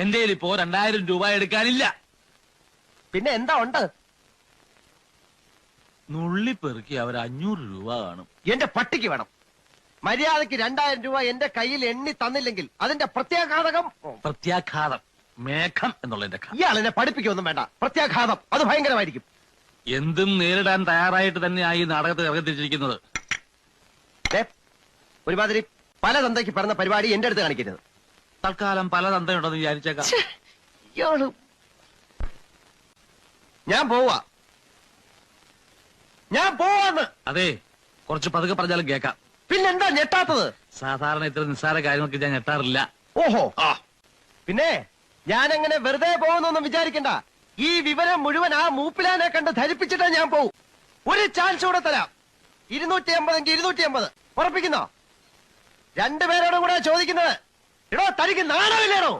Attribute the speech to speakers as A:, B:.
A: എന്റെ ഇപ്പോ 2000 രൂപ എടുക്കാനില്ല.
B: പിന്നെ എന്താ ഉണ്ട്?
A: നുള്ളിപ്പെറുക്കി അവർ 500 രൂപ കാണും.
B: എന്റെ പട്ടിക്ക് വേണം. മര്യാദക്ക് 2000 രൂപ എന്റെ കയ്യിൽ എണ്ണി തന്നില്ലെങ്കിൽ അതിന്റെ പ്രത്യാഘാതകം.
A: പ്രത്യാഘാതം മേഘം എന്നുള്ളതിന്റെ
B: ഇയാൾ എന്നെ പഠിപ്പിക്കൊന്നും വേണ്ട. പ്രത്യാഘാതം അത് ഭയങ്കരമായിരിക്കും.
A: എന്തും നേരിടാൻ തയ്യാറായിട്ട് തന്നെയായി ഈ നാടകത്തിൽ ഇറങ്ങിത്തിരിച്ചിരിക്കുന്നത്.
B: ഒരുമാതിരി പല തന്തയ്ക്ക് പറഞ്ഞ പരിപാടി എന്റെ അടുത്ത് കാണിക്കരുത്.
A: തൽക്കാലം പല തന്തയുണ്ടെന്ന് വിചാരിച്ചേക്കാം.
B: ഇയാള് ഞാൻ പോവാന്ന്.
A: അതെ, കുറച്ച് പതുക്കെ പറഞ്ഞാലും കേക്കാം.
B: പിന്നെന്താ ഞെട്ടാത്തത്?
A: സാധാരണ ഇത്ര നിസ്സാര കാര്യങ്ങൾക്ക് ഞാൻ ഞെട്ടാറില്ല.
B: ഓഹോ, പിന്നെ ഞാൻ അങ്ങനെ വെറുതെ പോകുന്നൊന്നും വിചാരിക്കണ്ട. ഈ വിവരം മുഴുവൻ ആ മൂപ്പിലാനെ കണ്ട് ധരിപ്പിച്ചിട്ടാ ഞാൻ പോവും. ഒരു ചാൻസ് കൂടെ തരാം. 250 250 ഉറപ്പിക്കുന്നോ? രണ്ടുപേരോടും കൂടെ ചോദിക്കുന്നത്. എടോ, തനിക്ക് നാണമില്ലേടോ?